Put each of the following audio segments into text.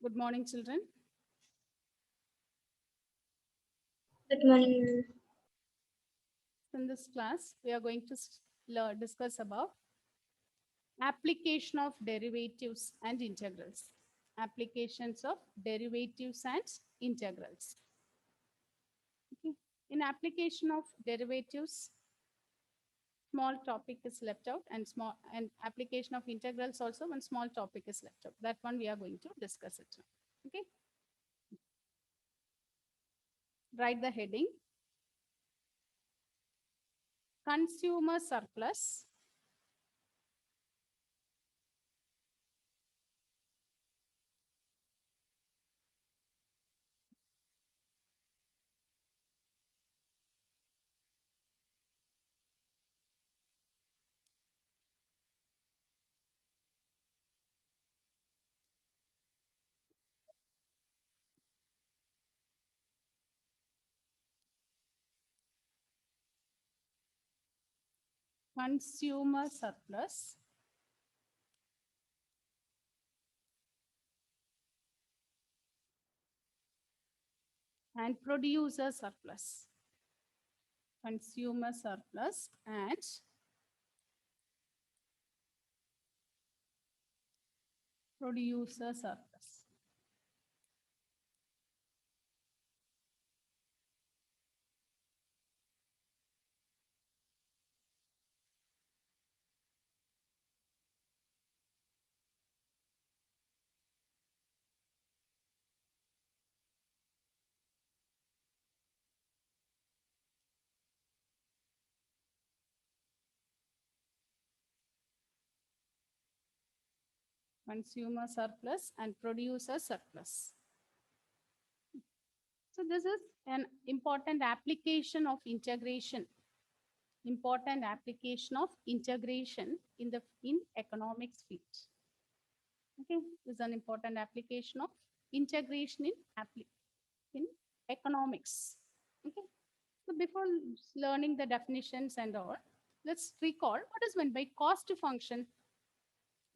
Good morning, children. Good morning. In this class, we are going to discuss about application of derivatives and integrals. Applications of derivatives and integrals. Okay. In application of derivatives, small topic is left out, and application of integrals also one small topic is left out. That one we are going to discuss it now. Okay. Write the heading: consumer surplus consumer surplus and producer surplus. Consumer surplus and producer surplus. Consumer surplus and producer surplus. So this is an important application of integration. Important application of integration in economics field. Okay, this is an important application of integration in economics. Okay, so before learning the definitions and all, let's recall what is meant by cost function.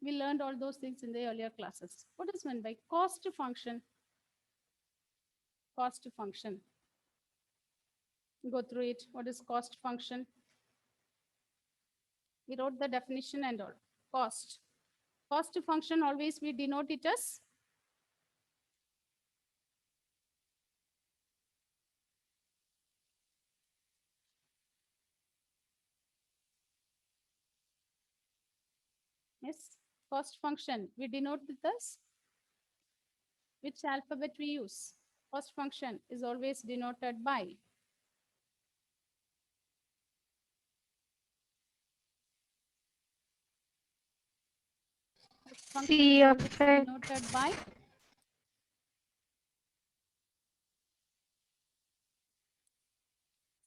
We learned all those things in the earlier classes. What is meant by cost function? Cost function. Go through it. What is cost function? We wrote the definition and all. Cost. Cost function always we denote it as yes. Cost function we denote it as which alphabet we use. Cost function is always denoted by function C is of always X. denoted by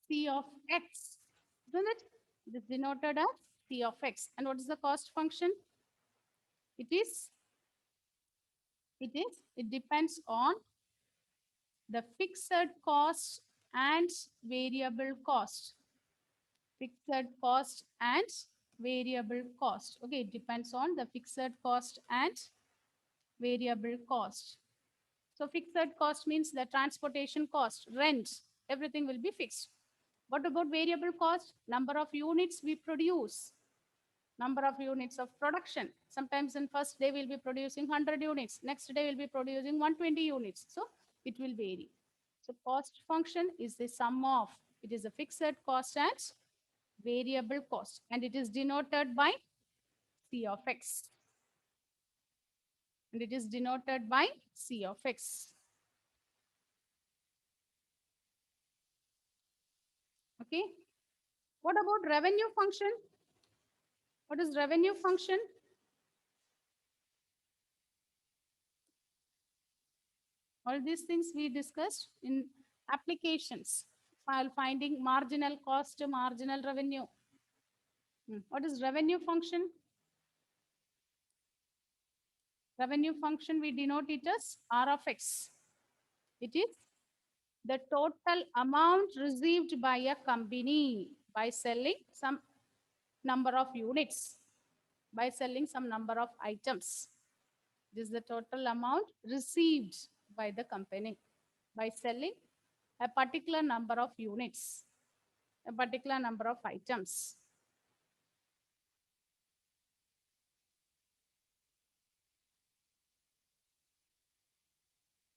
C of X, isn't it? It is denoted as C of X. And what is the cost function? It is, it depends on the fixed cost and variable cost. Fixed cost and variable cost. Okay, it depends on the fixed cost and variable cost. So fixed cost means the transportation cost, rent, everything will be fixed. What about variable cost? Number of units we produce, number of units of production. Sometimes in first day we'll be producing 100 units, next day we'll be producing 120 units. So it will vary. So cost function is the sum of, it is a fixed cost and variable cost, and it is denoted by C of X. And it is denoted by C of X. Okay. What about revenue function? What is revenue function? All these things we discussed in applications while finding marginal cost, marginal revenue. What is revenue function? Revenue function, we denote it as R of X. It is the total amount received by a company by selling some number of units, by selling some number of items. This is the total amount received by the company by selling a particular number of units, a particular number of items.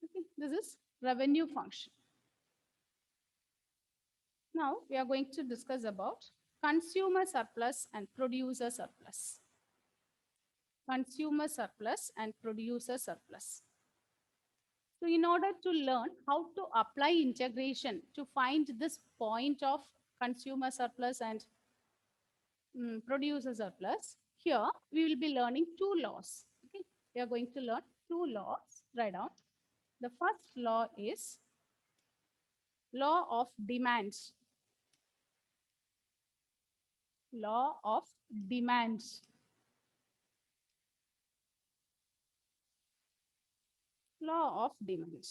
Okay, this is revenue function. Now we are going to discuss about consumer surplus and producer surplus. Consumer surplus and producer surplus. So in order to learn how to apply integration to find this point of consumer surplus and producer surplus, here we will be learning two laws. Okay, we are going to learn two laws. Write down. The first law is law of demand. Law of demand. Law of demand.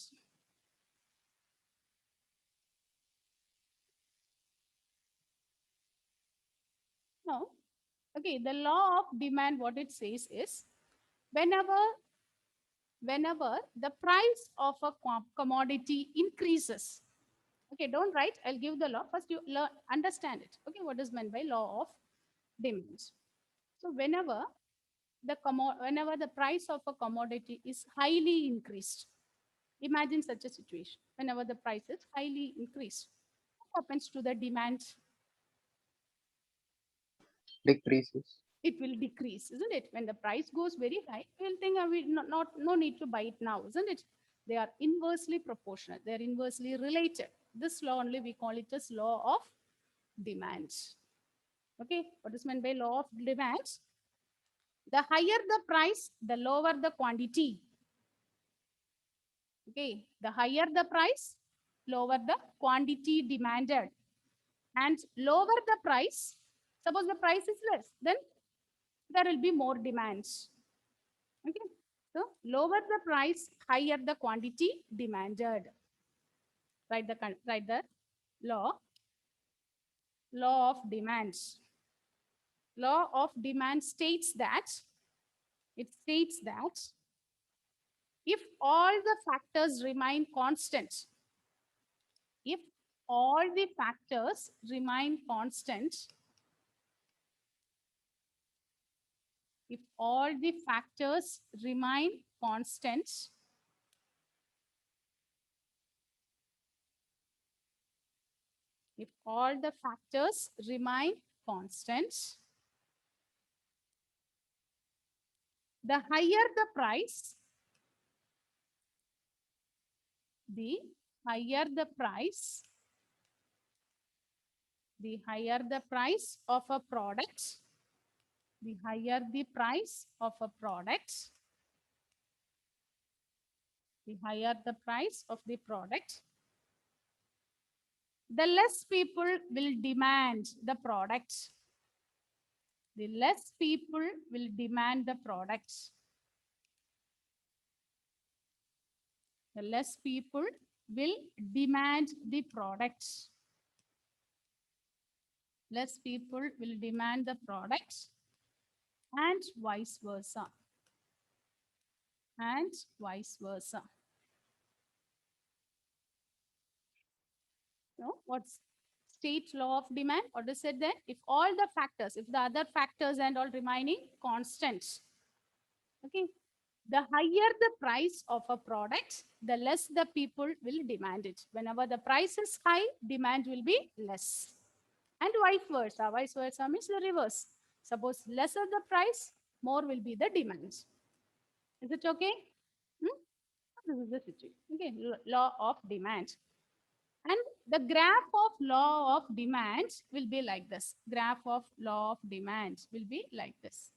Now, okay, the law of demand, what it says is whenever whenever the price of a commodity increases. Okay, don't write. I'll give the law. First, you learn, understand it. Okay, what is meant by law of demand? So, whenever the price of a commodity is highly increased, imagine such a situation. Whenever the price is highly increased, what happens to the demand? Decreases. It will decrease, isn't it? When the price goes very high, we'll think we no need to buy it now, isn't it? They are inversely proportional. They are inversely related. This law only we call it as law of demand. Okay, what is meant by law of demand? The higher the price, the lower the quantity. Okay, the higher the price, lower the quantity demanded. And lower the price, suppose the price is less, then there will be more demands. Okay, so lower the price, higher the quantity demanded. Write the law. Law of demands. Law of demand states that if all the factors remain constant, if all the factors remain constant, if all the factors remain constant, if all the factors remain constant, the higher the price, the higher the price, the higher the price of a product, the higher the price of a product, the higher the price of the product, the less people will demand the product. The less people will demand the products. The less people will demand the products. Less people will demand the products and vice versa. And vice versa. No, what's state law of demand? What is it then? If all the factors, if the other factors and all remaining constant, okay, the higher the price of a product, the less the people will demand it. Whenever the price is high, demand will be less. And vice versa. Vice versa means the reverse. Suppose lesser the price, more will be the demand. Is it okay? Hmm? This is the situation. Okay, law of demand. And the graph of law of demand will be like this. Graph of law of demand will be like this.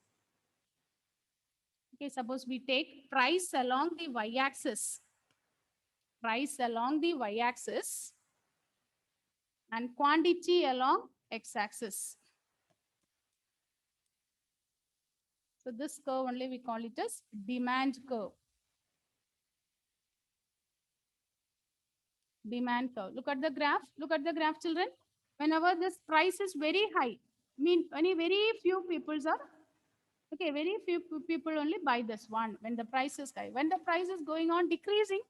Okay, suppose we take price along the y-axis. Price along the y-axis and quantity along x-axis. So this curve only we call it as demand curve. Demand curve. Look at the graph. Look at the graph, children. Whenever this price is very high, very few people are Okay, very few people only buy this one when the price is high. When the price is going on decreasing,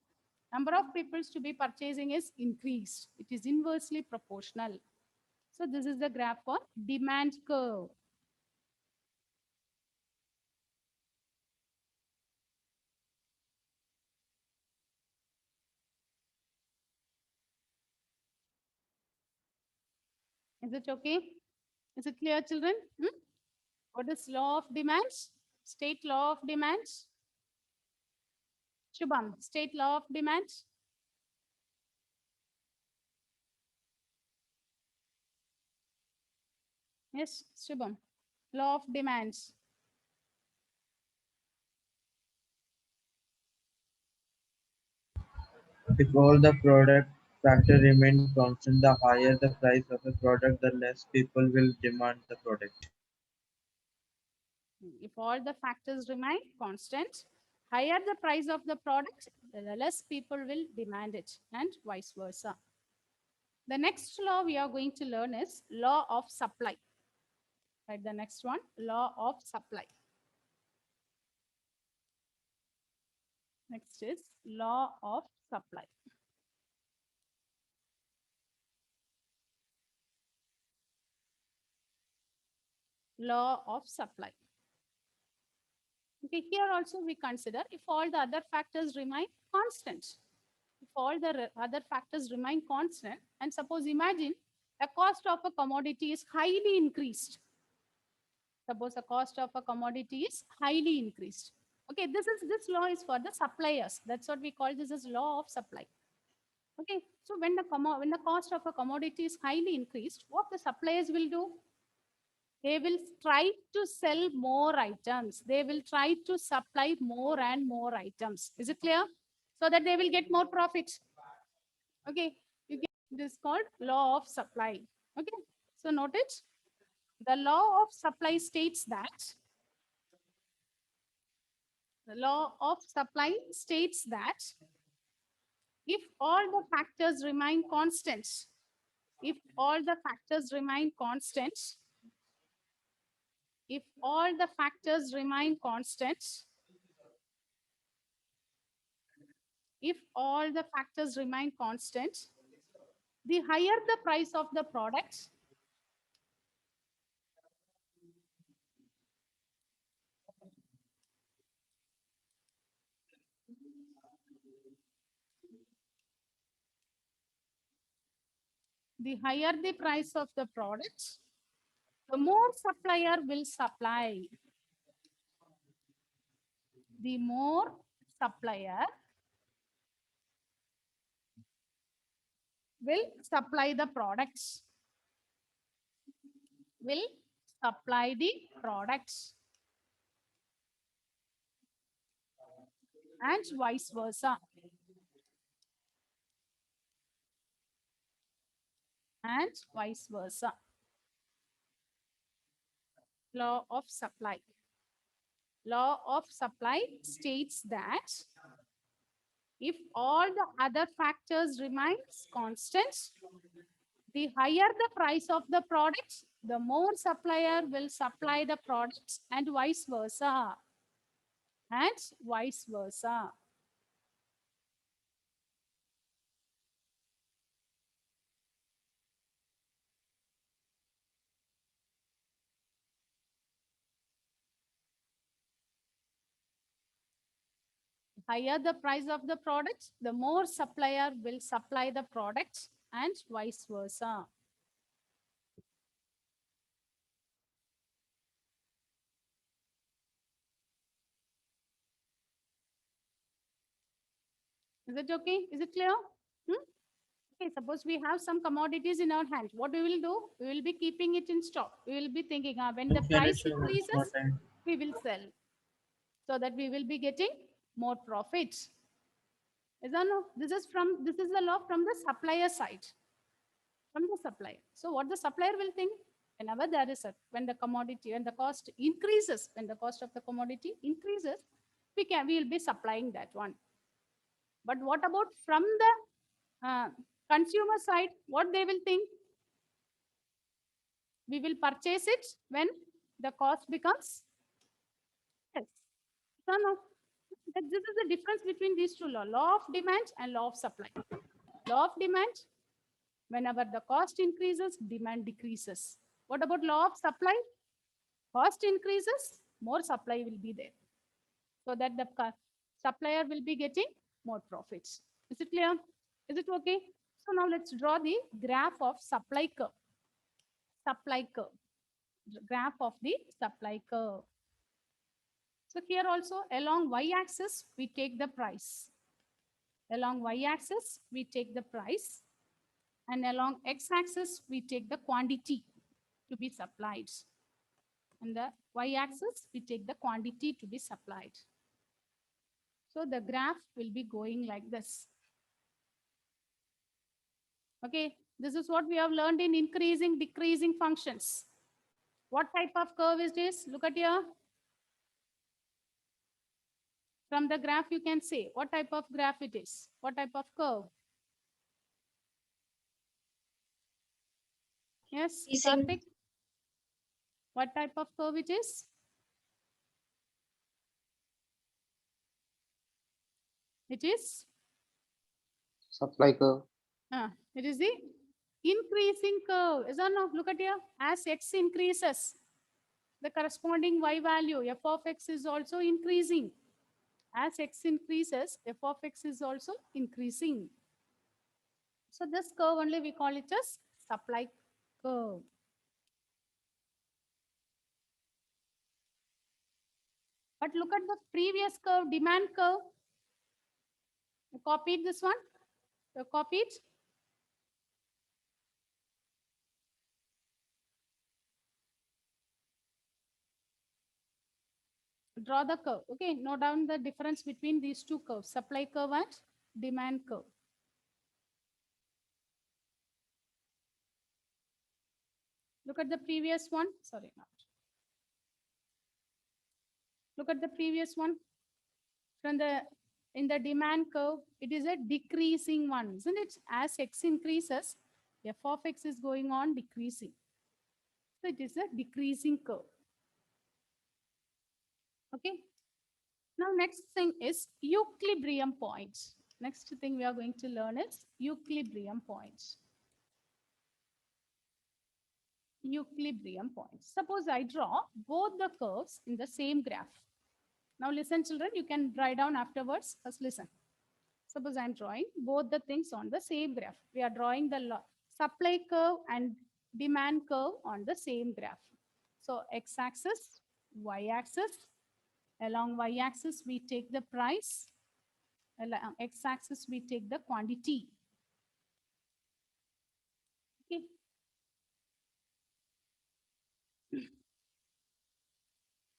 number of people to be purchasing is increased. It is inversely proportional. So this is the graph for demand curve. Is it okay? Is it clear, children? Hmm? What is law of demands? State law of demands? Shubham, state law of demands? Yes, Shubham. Law of demands. If all the product factor remains constant, the higher the price of a product, the less people will demand the product. If all the factors remain constant, higher the price of the product, the less people will demand it, and vice versa. The next law we are going to learn is law of supply. Right, the next one, law of supply. Next is law of supply. Law of supply. Okay, here also we consider if all the other factors remain constant. If all the other factors remain constant, and suppose imagine the cost of a commodity is highly increased. Suppose the cost of a commodity is highly increased. Okay, this law is for the suppliers. That's what we call this as law of supply. Okay, so when the cost of a commodity is highly increased, what the suppliers will do? They will try to sell more items. They will try to supply more and more items. Is it clear? So that they will get more profit. Okay, you get this called law of supply. Okay, so note it. The law of supply states that if all the factors remain constant, if all the factors remain constant, if all the factors remain constant, if all the factors remain constant, the higher the price of the product, the higher the price of the product, the more supplier will supply. The more supplier will supply the products, will supply the products, and vice versa. And vice versa. Law of supply. Law of supply states that if all the other factors remains constant, the higher the price of the products, the more supplier will supply the products, and vice versa. And vice versa. Higher the price of the products, the more supplier will supply the products, and vice versa. Is it okay? Is it clear? Hmm? Okay, suppose we have some commodities in our hand. What we will do? We will be keeping it in stock. We will be thinking, when the Can you price show once more increases, time? we will sell so that we will be getting more profits. Is that no? This is the law from the supplier side, from the supplier. So what the supplier will think? Whenever there is when the commodity, when the cost increases, when the cost of the commodity increases, we will be supplying that one. But what about from the consumer side? What they will think? We will purchase it when the cost becomes No, no. This is the difference between these two laws, law of demand and law of supply. Law of demand, whenever the cost increases, demand decreases. What about law of supply? Cost increases, more supply will be there. So that the supplier will be getting more profits. Is it clear? Is it okay? So now let's draw the graph of supply curve. Supply curve. Graph of the supply curve. So here also along y-axis, we take the price. Along y-axis, we take the price. And along x-axis, we take the quantity to be supplied. And the y-axis, we take the quantity to be supplied. So the graph will be going like this. Okay, this is what we have learned in increasing, decreasing functions. What type of curve is this? Look at here. From the graph, you can say what type of graph it is. What type of curve? Yes, Decreasing. Karthik? What type of curve it is? It is? Supply curve. It is the increasing curve. Is or no? Look at here. As x increases, the corresponding y value, f of x is also increasing. As x increases, f of x is also increasing. So this curve only we call it as supply curve. But look at the previous curve, demand curve. You copied this one? You copied? Draw the curve. Okay, note down the difference between these two curves, supply curve and demand curve. Look at the previous one. Sorry, not. Look at the previous one. From the in the demand curve, it is a decreasing one, isn't it? As x increases, f of x is going on decreasing. So it is a decreasing curve. Okay. Now next thing is equilibrium points. Next thing we are going to learn is equilibrium points. Equilibrium points. Suppose I draw both the curves in the same graph. Now listen, children, you can write down afterwards. First listen. Suppose I'm drawing both the things on the same graph. We are drawing the supply curve and demand curve on the same graph. So x-axis, y-axis. Along y-axis, we take the price. Along x-axis, we take the quantity. Okay.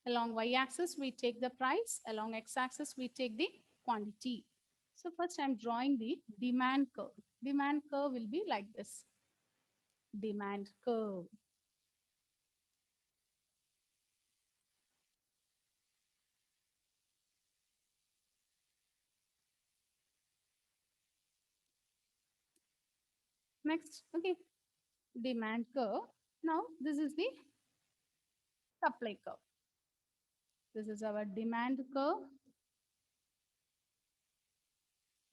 Along y-axis, we take the price. Along x-axis, we take the quantity. So first I'm drawing the demand curve. Demand curve will be like this. Demand curve. Next, okay, demand curve. Now this is the supply curve. This is our demand curve.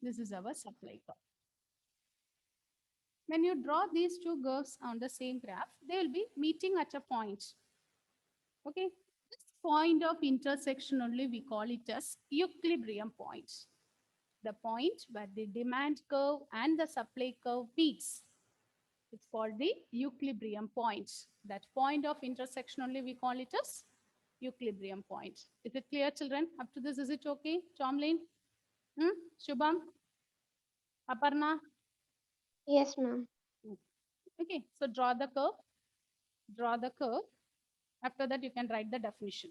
This is our supply curve. When you draw these two curves on the same graph, they will be meeting at a point. Okay, this point of intersection only we call it as equilibrium point. The point where the demand curve and the supply curve meets. It's called the equilibrium point. That point of intersection only we call it as equilibrium point. Is it clear, children? Up to this, is it okay? Tomlin? Shubham? Aparna? Yes, ma'am. Okay, so draw the curve. Draw the curve. After that, you can write the definition.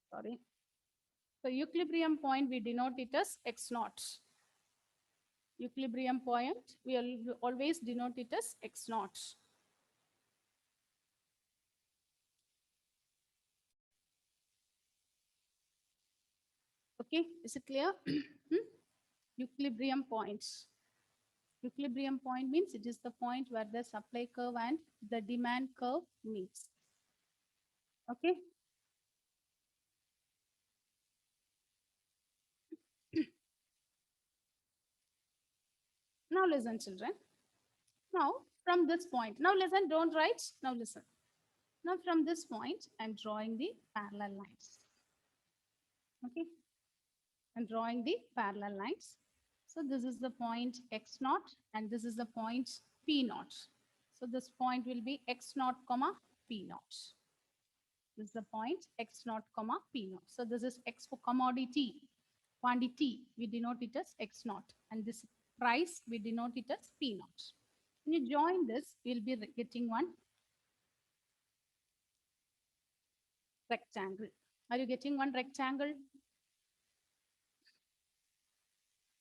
Sorry. So equilibrium point, we denote it as x naught. Equilibrium point, we always denote it as x naught. Okay, is it clear? Equilibrium points. Equilibrium point means it is the point where the supply curve and the demand curve meets. Okay. Now listen, children. Now from this point, now listen, don't write. Now listen. Now from this point, I'm drawing the parallel lines. Okay. I'm drawing the parallel lines. So this is the point x naught and this is the point p naught. So this point will be x naught comma p naught. This is the point x naught comma p naught. So this is x for commodity. Quantity, we denote it as x naught. And this price, we denote it as p naught. When you join this, we'll be getting one rectangle. Are you getting one rectangle?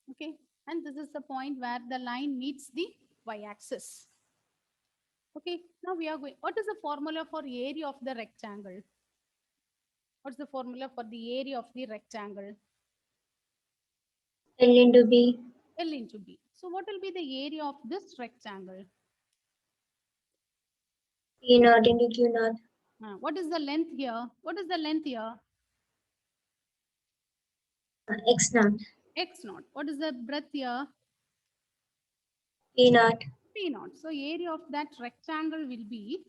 Okay. And this is the point where the line meets the y-axis. Okay. Now we are going. What is the formula for area of the rectangle? What's the formula for the area of the rectangle? L into B. L into B. So what will be the area of this rectangle? P naught into Q naught. What is the length here? What is the length here? X naught. X naught. What is the breadth here? P naught. P naught. So area of that rectangle will be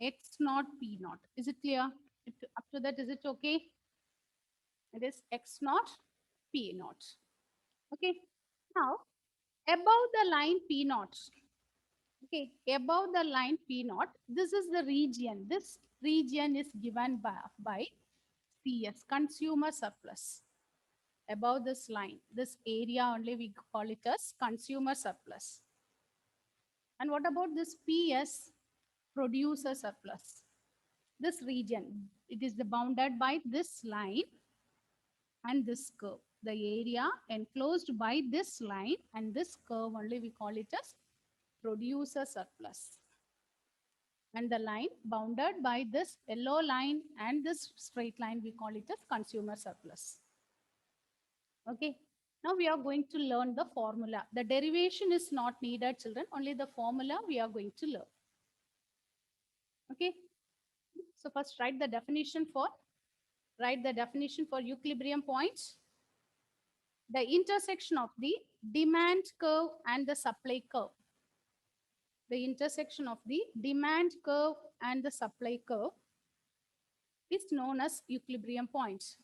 x naught P naught. Is it clear? Up to that, is it okay? It is x naught P naught. Okay. Now, above the line P naught. Okay, above the line P naught, this is the region. This region is given by CS, consumer surplus. Above this line, this area only we call it as consumer surplus. And what about this PS, producer surplus? This region, it is bounded by this line and this curve. The area enclosed by this line and this curve only we call it as producer surplus. And the line bounded by this yellow line and this straight line, we call it as consumer surplus. Okay. Now we are going to learn the formula. The derivation is not needed, children. Only the formula we are going to learn. Okay. So first write the definition for equilibrium points. The intersection of the demand curve and the supply curve. The intersection of the demand curve and the supply curve is known as equilibrium points.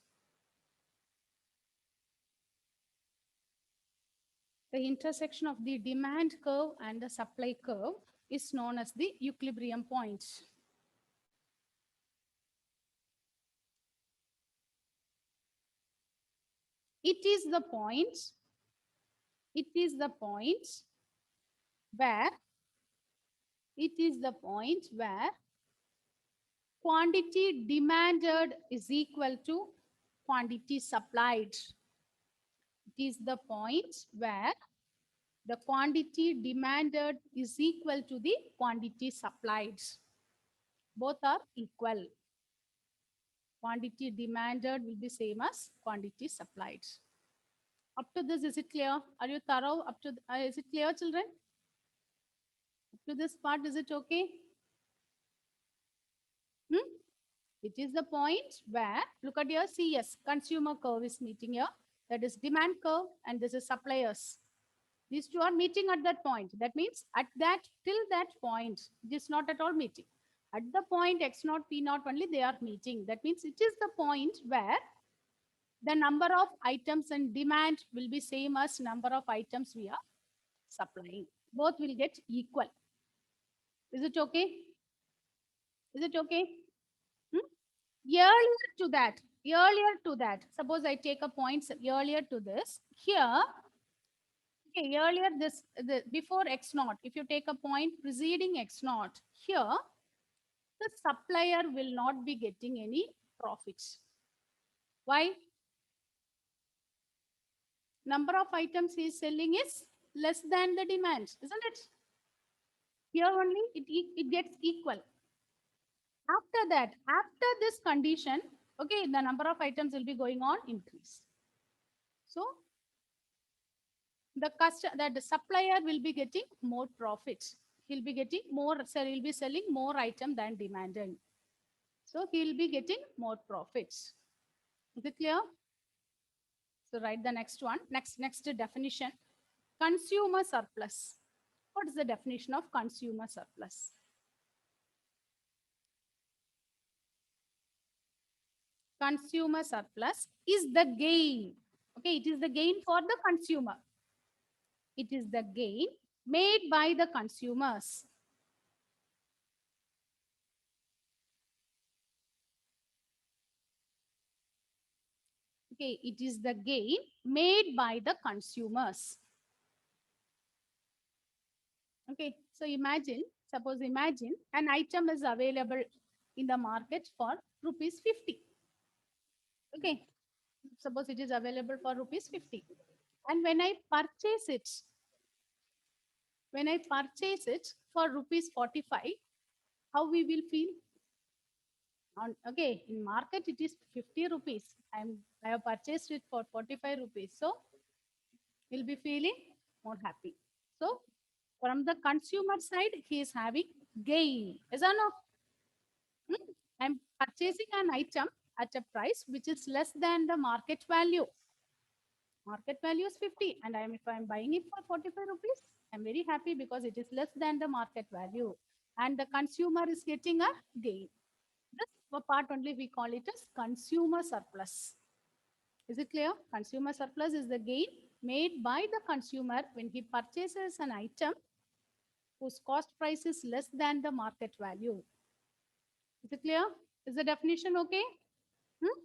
The intersection of the demand curve and the supply curve is known as the equilibrium point. It is the point where quantity demanded is equal to quantity supplied. It is the point where the quantity demanded is equal to the quantity supplied. Both are equal. Quantity demanded will be same as quantity supplied. Up to this, is it clear? Are you thorough? Up to is it clear, children? Up to this part, is it okay? It is the point where, look at your CS, consumer curve is meeting here. That is demand curve and this is suppliers. These two are meeting at that point. That means at that, till that point, it is not at all meeting. At the point x naught, p naught only they are meeting. That means it is the point where the number of items in demand will be same as number of items we are supplying. Both will get equal. Is it okay? Is it okay? Earlier to that, suppose I take a point earlier to this. Here, okay, earlier before x naught, if you take a point preceding x naught, here, the supplier will not be getting any profits. Why? Number of items he is selling is less than the demand, isn't it? Here only it gets equal. After that, after this condition, okay, the number of items will be going on increase. So that the supplier will be getting more profits. He'll be getting more, so he'll be selling more item than demanded. So he'll be getting more profits. Is it clear? So write the next one. Next definition. Consumer surplus. What is the definition of consumer surplus? Consumer surplus is the gain. Okay, it is the gain for the consumer. It is the gain made by the consumers. Okay, it is the gain made by the consumers. Okay, so imagine an item is available in the market for rupees 50. Okay, suppose it is available for rupees 50. And when I purchase it for rupees 45, how we will feel? Okay, in market it is 50 rupees. I have purchased it for 45 rupees. So we'll be feeling more happy. So from the consumer side, he is having gain. Is or no? I'm purchasing an item at a price which is less than the market value. Market value is 50, and if I'm buying it for 45 rupees, I'm very happy because it is less than the market value, and the consumer is getting a gain. This part only we call it as consumer surplus. Is it clear? Consumer surplus is the gain made by the consumer when he purchases an item whose cost price is less than the market value. Is it clear? Is the definition okay? Hmm?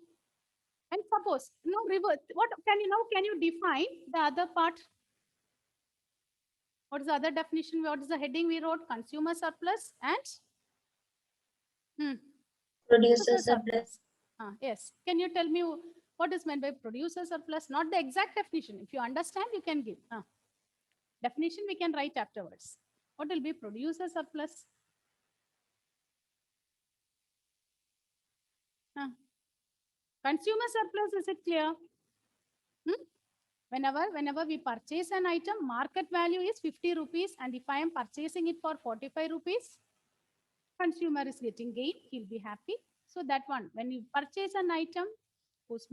And suppose, no, reverse. What can you define the other part? What is the other definition? What is the heading we wrote? Consumer surplus and Producer surplus. yes. Can you tell me what is meant by producer surplus? Not the exact definition. If you understand, you can give. Definition we can write afterwards. What will be producer surplus? Consumer surplus, is it clear? Whenever we purchase an item, market value is 50 rupees, and if I am purchasing it for 45 rupees, consumer is getting gain, he'll be happy. So that one, when you purchase an item whose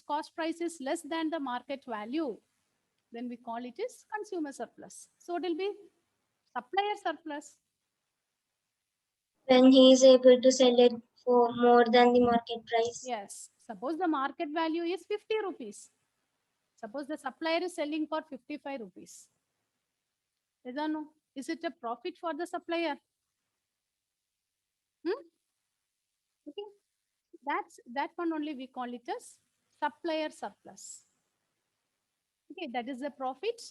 cost price is less than the market value, then we call it as consumer surplus. So it will be supplier surplus. When he is able to sell it for more than the market price. Yes. Suppose the market value is 50 rupees. Suppose the supplier is selling for 55 rupees. Is or no? Is it a profit for the supplier? Okay. That one only we call it as supplier surplus. Okay, that is the profit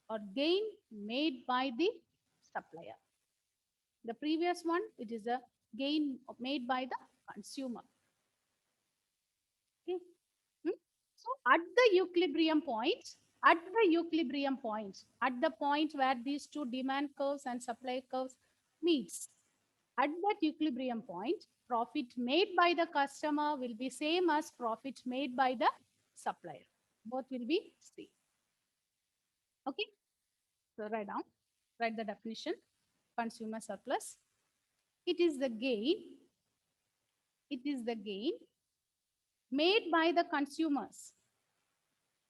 or gain made by the supplier. The previous one, it is a gain made by the consumer. Okay. So at the equilibrium point, at the point where these two demand curves and supply curves meets, at that equilibrium point, profit made by the customer will be same as profit made by the supplier. Both will be same. Okay. So write the definition. Consumer surplus. It is the gain. It is the gain made by the consumers.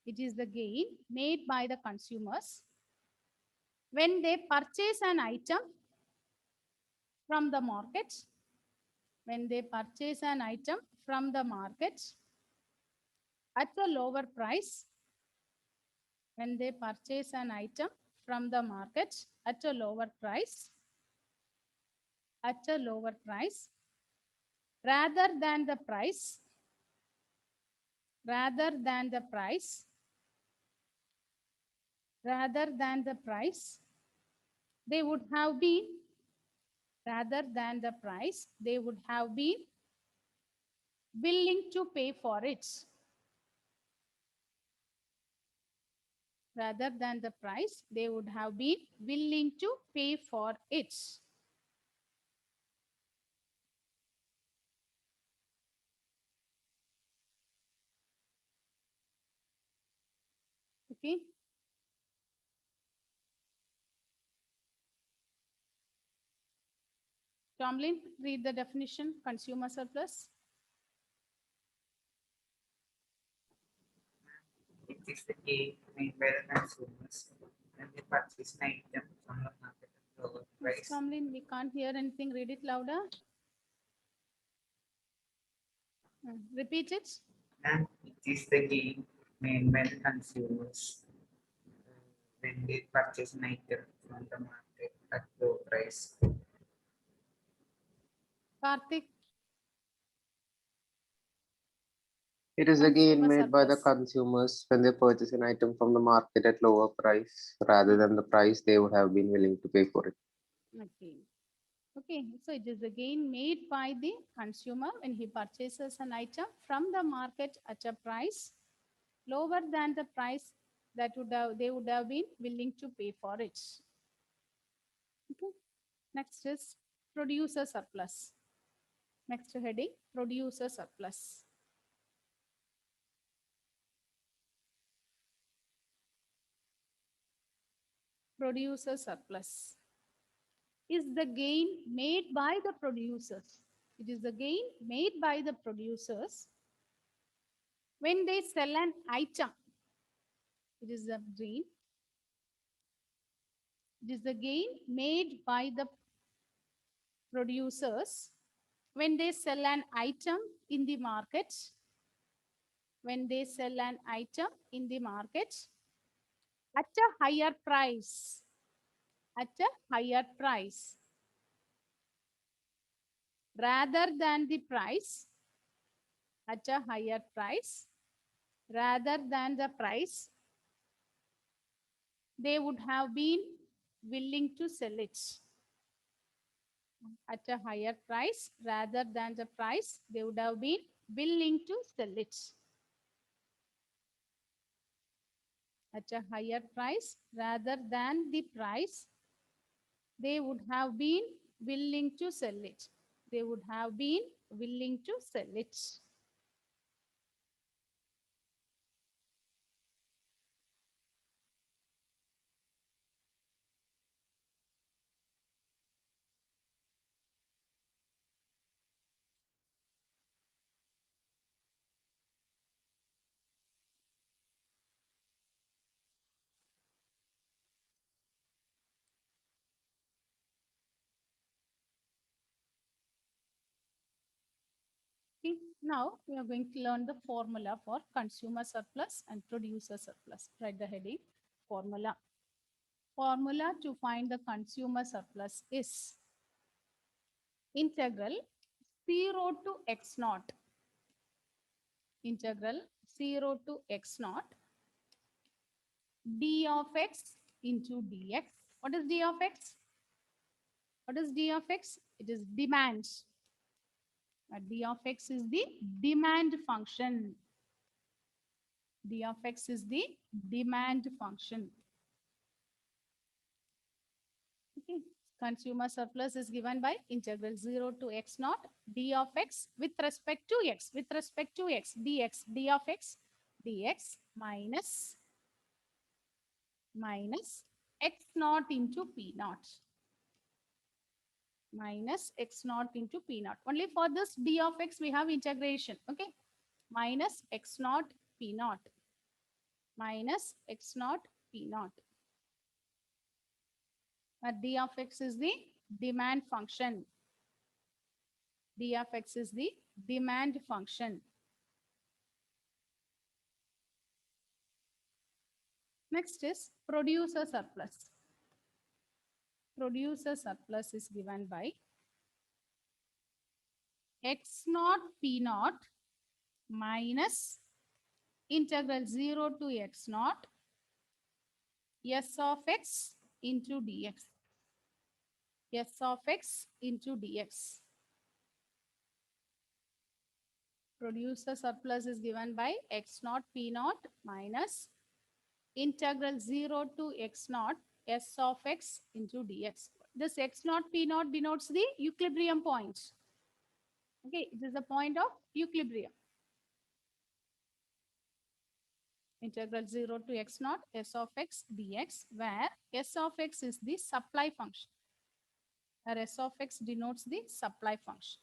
It is the gain made by the consumers when they purchase an item from the market. When they purchase an item from the market at a lower price. When they purchase an item from the market at a lower price. At a lower price rather than the price rather than the price they would have been willing to pay for it. Rather than the price they would have been willing to pay for it. Okay. Tomlin, read the definition, consumer surplus. It is the gain made by the consumers when they purchase an item from the market at lower Miss price. Tomlin, we can't hear anything. Read it louder. Repeat it. And it is the gain made by the consumers when they purchase an item from the market at low price. Karthik, It is a gain consumer made by the surplus. consumers when they purchase an item from the market at lower price rather than the price they would have been willing to pay for it. Okay. Okay, so it is a gain made by the consumer when he purchases an item from the market at a price lower than the price that they would have been willing to pay for it. Okay. Next is producer surplus. Next heading, producer surplus. Producer surplus is the gain made by the producers. It is the gain made by the producers when they sell an item. It is the gain. It is the gain made by the producers when they sell an item in the market. When they sell an item in the market at a higher price. At a higher price rather than the price, at a higher price rather than the price they would have been willing to sell it. At a higher price rather than the price they would have been willing to sell it. At a higher price rather than the price they would have been willing to sell it. They would have been willing to sell it. Okay, now we are going to learn the formula for consumer surplus and producer surplus. Write the heading, formula. Formula to find the consumer surplus is integral 0 to x naught. Integral 0 to x naught d of x into dx. What is d of x? What is d of x? It is demand. D of x is the demand function. D of x is the demand function. Okay. Consumer surplus is given by integral 0 to x naught d of x with respect to x. With respect to x, dx, d of x, dx minus x naught into p naught. Minus x naught into p naught. Only for this d of x we have integration. Okay. Minus x naught p naught. Minus x naught p naught. D of x is the demand function. D of x is the demand function. Next is producer surplus. Producer surplus is given by x naught p naught minus integral 0 to x naught s of x into dx. S of x into dx. Producer surplus is given by x naught p naught minus integral 0 to x naught s of x into dx. This x naught p naught denotes the equilibrium point. Okay, it is the point of equilibrium. Integral 0 to x naught s of x dx, where s of x is the supply function, where s of x denotes the supply function.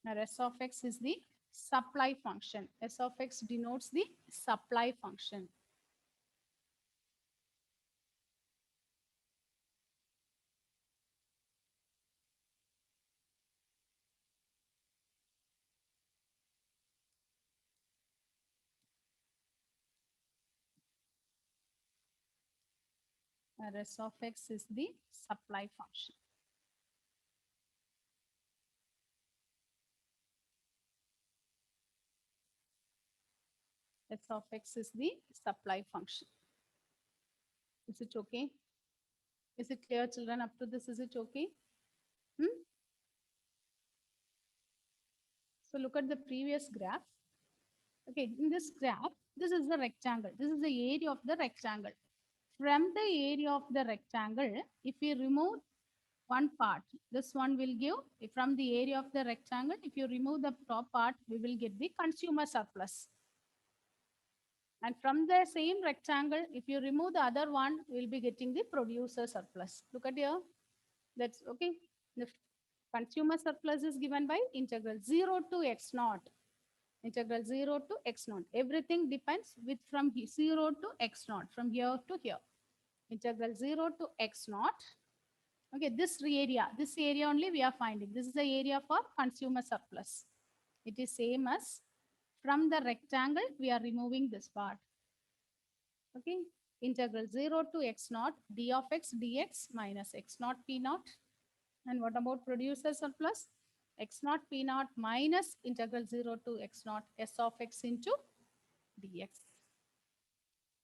Where s of x is the supply function. S of x denotes the supply function. Where s of x is the supply function. S of x is the supply function. Is it okay? Is it clear, children? Up to this, is it okay? Hmm? So look at the previous graph. Okay, in this graph, this is the rectangle. This is the area of the rectangle. From the area of the rectangle, if we remove one part, this one will give, from the area of the rectangle, if you remove the top part, we will get the consumer surplus. And from the same rectangle, if you remove the other one, we'll be getting the producer surplus. Look at here. That's okay. The consumer surplus is given by integral 0 to x naught. Integral 0 to x naught. Everything depends with from 0 to x naught, from here to here. Integral 0 to x naught. Okay, this area only we are finding. This is the area for consumer surplus. It is same as from the rectangle, we are removing this part. Okay, integral 0 to x naught d of x dx minus x naught p naught. And what about producer surplus? X naught p naught minus integral 0 to x naught s of x into dx.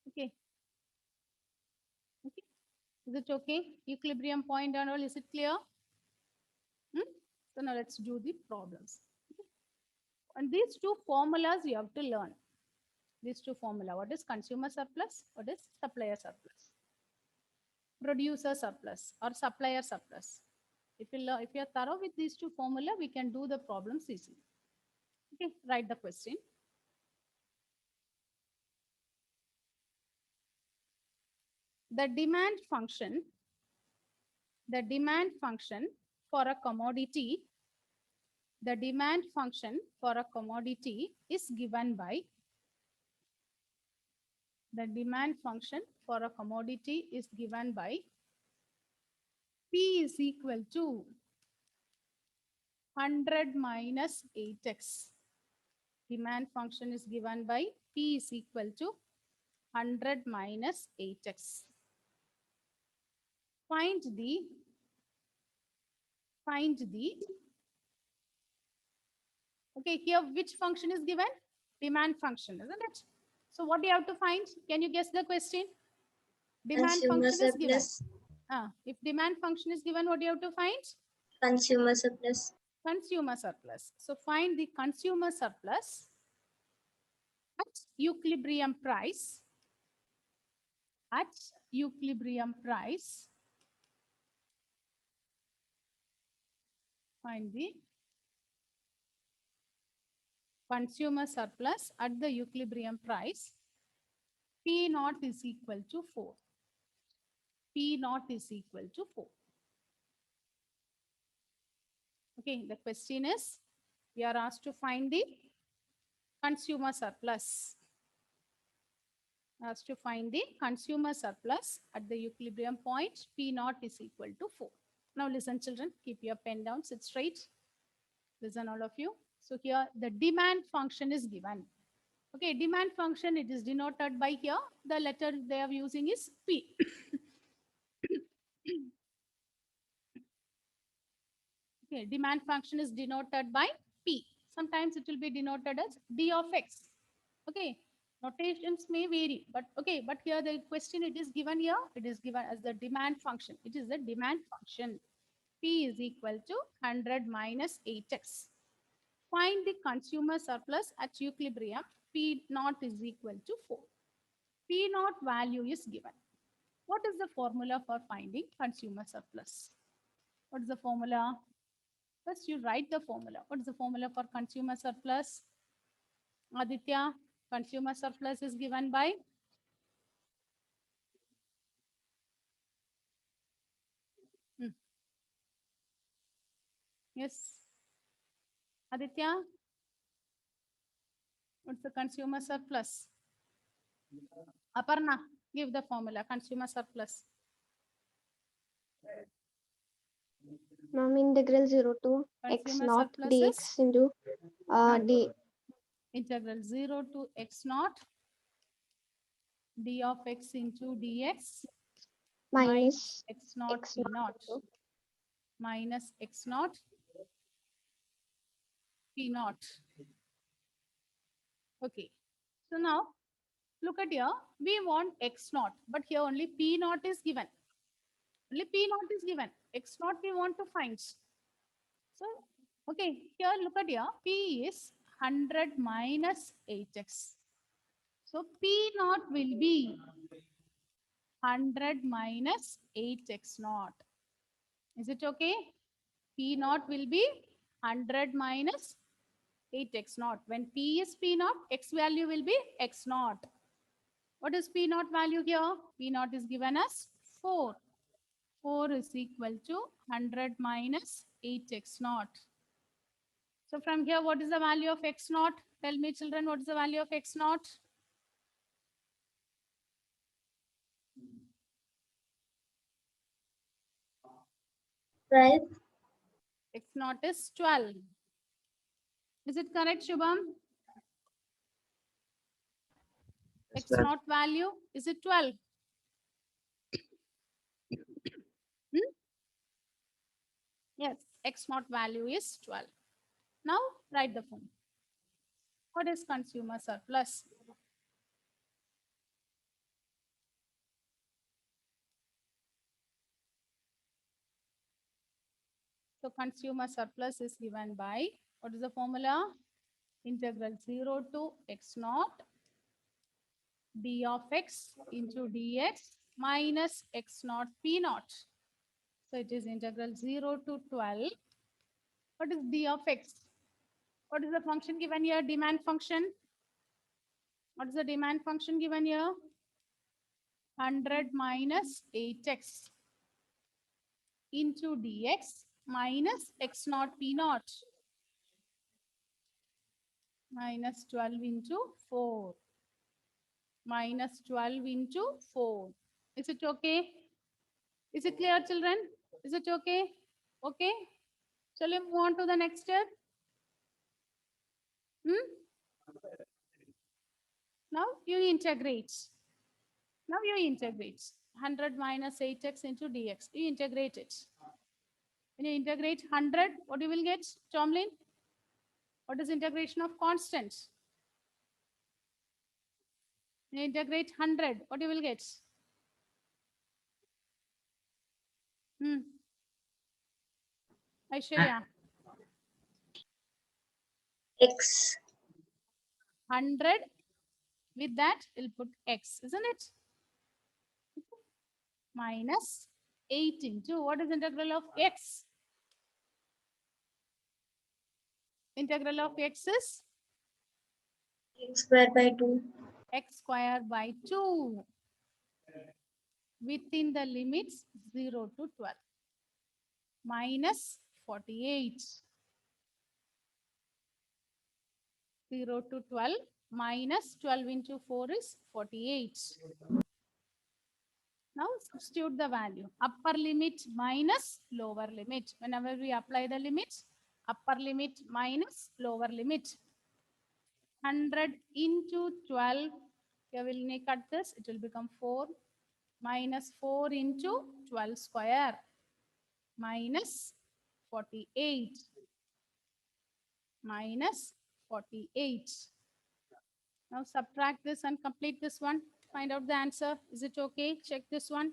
Okay. Okay. Is it okay? Equilibrium point and all, is it clear? So now let's do the problems. Okay. And these two formulas you have to learn. These two formula. What is consumer surplus? What is supplier surplus? Producer surplus or supplier surplus. If you are thorough with these two formula, we can do the problems easily. Okay, write the question. The demand function for a commodity, the demand function for a commodity is given by, the demand function for a commodity is given by P is equal to 100 minus 8x. Demand function is given by P is equal to 100 minus 8x. Find the okay, here which function is given? Demand function, isn't it? So what do you have to find? Can you guess the question? Demand Consumer function is given. surplus. If demand function is given, what do you have to find? Consumer surplus. Consumer surplus. So find the consumer surplus at equilibrium price. At equilibrium price, find the consumer surplus at the equilibrium price. P naught is equal to 4. P naught is equal to 4. Okay, the question is, we are asked to find the consumer surplus. Asked to find the consumer surplus at the equilibrium point. P naught is equal to 4. Now listen, children, keep your pen down, sit straight. Listen, all of you. So here the demand function is given. Okay, demand function, it is denoted by here. The letter they are using is P. Okay, demand function is denoted by P. Sometimes it will be denoted as D of X. Okay, notations may vary, but okay, but here the question it is given here, it is given as the demand function. It is the demand function. P is equal to 100 minus 8x. Find the consumer surplus at equilibrium. P naught is equal to 4. P naught value is given. What is the formula for finding consumer surplus? What is the formula? First, you write the formula. What is the formula for consumer surplus? Aditya, consumer surplus is given by yes. Aditya, what's the consumer surplus? Aparna, give the formula consumer surplus. Ma'am, integral 0 to x Consumer naught surplus dx is into d integral 0 to x naught d of x into dx minus x naught x p naught naught into minus x naught p naught. Okay. So now look at here. We want x naught, but here only p naught is given. Only p naught is given. X naught we want to find. So, okay, here look at here. P is 100 minus 8x. So, P naught will be 100 minus 8x naught. Is it okay? P naught will be 100 minus 8x naught. When P is P naught, X value will be X naught. What is P naught value here? P naught is given as 4. 4 is equal to 100 minus 8x naught. So from here, what is the value of x naught? Tell me, children, what is the value of x naught? Right? X naught is 12. Is it correct, Shubham? Yes, X ma'am. naught value, is it 12? Hmm? Yes, x naught value is 12. Now write the form. What is consumer surplus? So consumer surplus is given by, what is the formula? Integral 0 to x naught d of x into dx minus x naught p naught. So it is integral 0 to 12. What is d of x? What is the function given here? Demand function. What is the demand function given here? 100 minus 8x into dx minus x naught p naught minus 12 into 4 minus 12 into 4. Is it okay? Is it clear, children? Is it okay? Okay. Shall we move on to the next step? Now you integrate. Now you integrate 100 minus 8x into dx. You integrate it. When you integrate 100, what you will get, Tomlin? What is integration of constant? When you integrate 100, what you will get? Aishwarya, X. 100 with that we'll put x, isn't it? Minus 8 into, what is integral of x? Integral of x is X square by 2. x square by 2 within the limits 0 to 12 minus 48. 0 to 12 minus 12 into 4 is 48. Now substitute the value. Upper limit minus lower limit. Whenever we apply the limits, upper limit minus lower limit. 100 into 12. Here will we cut this. It will become 4 minus 4 into 12 square minus 48 minus 48. Now subtract this and complete this one. Find out the answer. Is it okay? Check this one.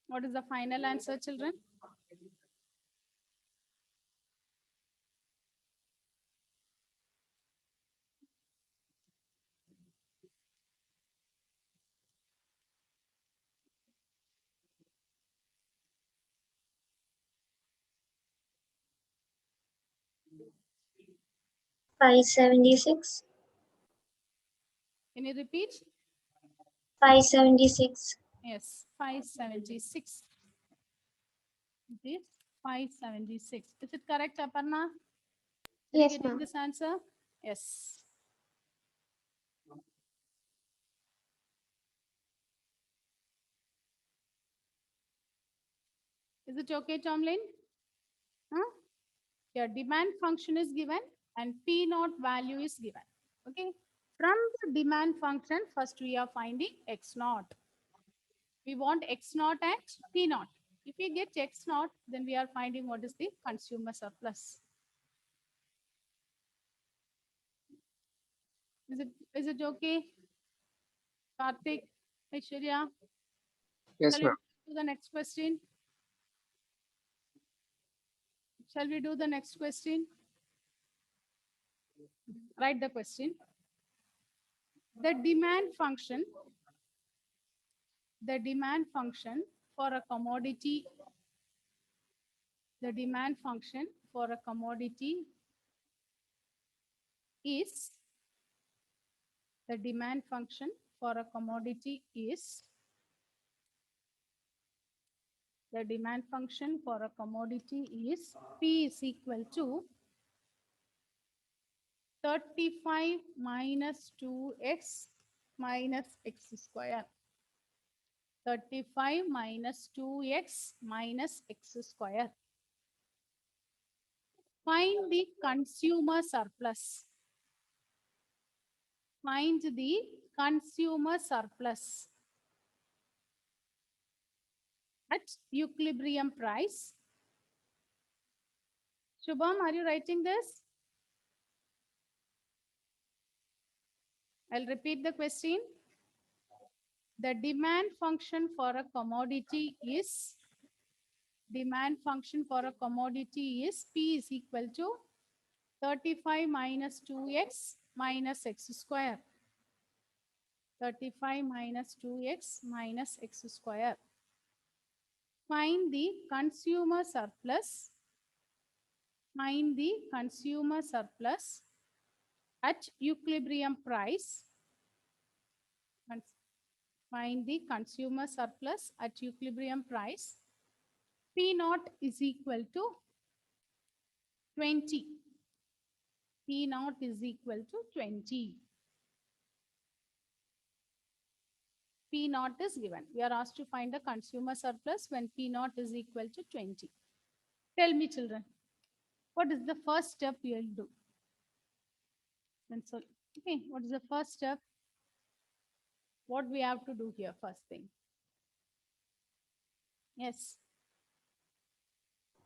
What is the final answer, children? $576. Can you repeat? $576. Yes, 576. It is 576. Is it correct, Aparna? Are you Yes, getting ma'am. this answer? Yes. Is it okay, Tomlin? Huh? Your demand function is given and P naught value is given. Okay. From the demand function, first we are finding X naught. We want X naught and P naught. If we get X naught, then we are finding what is the consumer surplus. Is it okay? Karthik, Aishwarya, Yes, shall we ma'am. do the next question? Shall we do the next question? Write the question. The demand function for a commodity, the demand function for a commodity is, the demand function for a commodity is, the demand function for a commodity is P is equal to 35 minus 2x minus x square. 35 minus 2x minus x square. Find the consumer surplus. Find the consumer surplus at equilibrium price. Shubham, are you writing this? I'll repeat the question. The demand function for a commodity is, demand function for a commodity is P is equal to 35 minus 2x minus x square. 35 minus 2x minus x square. Find the consumer surplus. Find the consumer surplus at equilibrium price. Find the consumer surplus at equilibrium price. P naught is equal to 20. P naught is equal to 20. P naught is given. We are asked to find the consumer surplus when P naught is equal to 20. Tell me, children, what is the first step we will do? So, okay, what is the first step? What we have to do here first thing? Yes.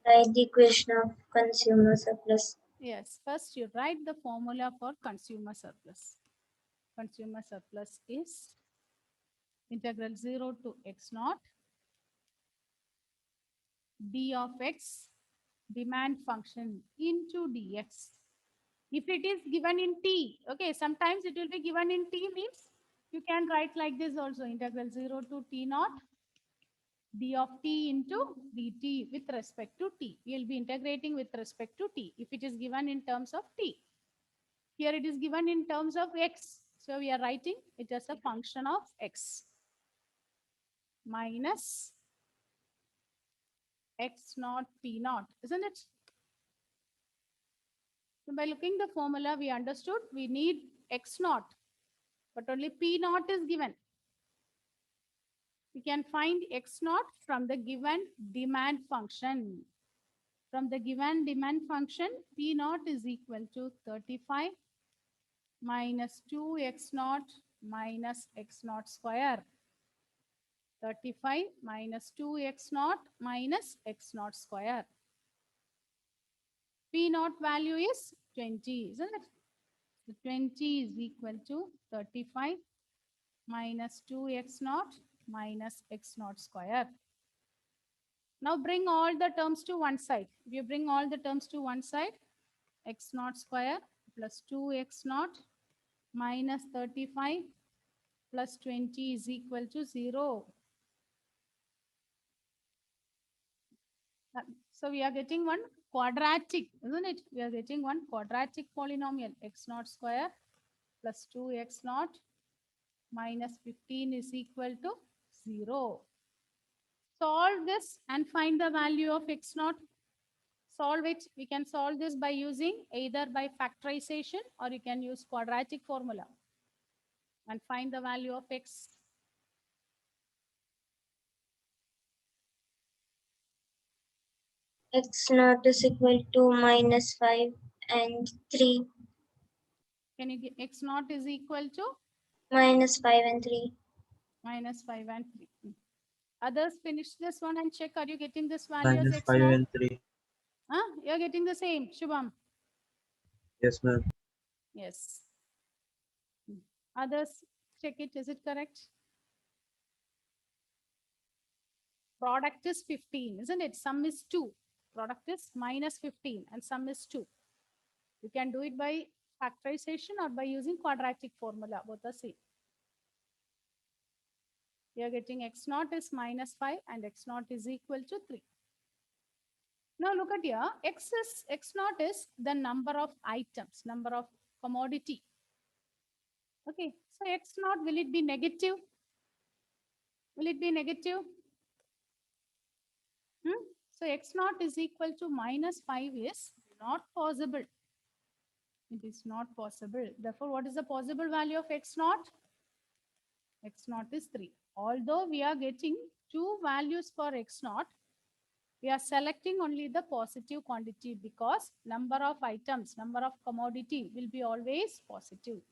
Write the equation of consumer surplus. Yes, first you write the formula for consumer surplus. Consumer surplus is integral 0 to x naught d of x demand function into dx. If it is given in t, okay, sometimes it will be given in t means you can write like this also, integral 0 to t naught d of t into dt with respect to t. We will be integrating with respect to t if it is given in terms of t. Here it is given in terms of x. So we are writing it as a function of x minus x naught p naught, isn't it? So by looking the formula, we understood we need x naught, but only p naught is given. We can find x naught from the given demand function. From the given demand function, p naught is equal to 35 minus 2x naught minus x naught square. 35 minus 2x naught minus x naught square. P naught value is 20, isn't it? So 20 is equal to 35 minus 2x naught minus x naught square. Now bring all the terms to one side. If you bring all the terms to one side, x naught square plus 2x naught minus 35 plus 20 is equal to 0. So we are getting one quadratic, isn't it? We are getting one quadratic polynomial, x naught square plus 2x naught minus 15 is equal to 0. Solve this and find the value of x naught. Solve it. We can solve this by using either by factorization or you can use quadratic formula and find the value of x. X naught is equal to minus 5 and 3. Can you get x naught is equal to Minus 5 and 3. minus 5 and 3. Others finish this one and check, are you getting this value as Minus x 5 naught? and 3. Huh? You're getting the same, Shubham. Yes, ma'am. Yes. Others, check it. Is it correct? Product is 15, isn't it? Sum is 2. Product is minus 15 and sum is 2. You can do it by factorization or by using quadratic formula. Both are same. We are getting x naught is minus 5 and x naught is equal to 3. Now look at here. X naught is the number of items, number of commodity. Okay. So x naught, will it be negative? Will it be negative? So x naught is equal to minus 5 is not possible. It is not possible. Therefore, what is the possible value of x naught? X naught is 3. Although we are getting two values for x naught, we are selecting only the positive quantity because number of items, number of commodity will be always positive.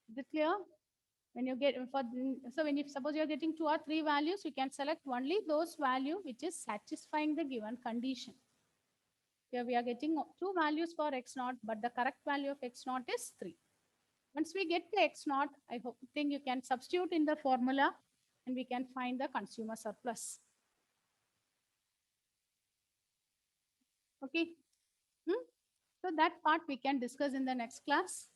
Is it clear? When you get so when you suppose you are getting 2 or 3 values, you can select only those value which is satisfying the given condition. Here we are getting 2 values for x naught, but the correct value of x naught is 3. Once we get the x naught, I think you can substitute in the formula and we can find the consumer surplus. Okay. So that part we can discuss in the next class.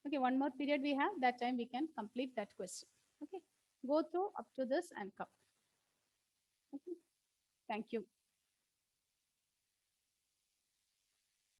Okay, one more period we have. That time we can complete that question. Okay, go through up to this and come. Okay, thank you.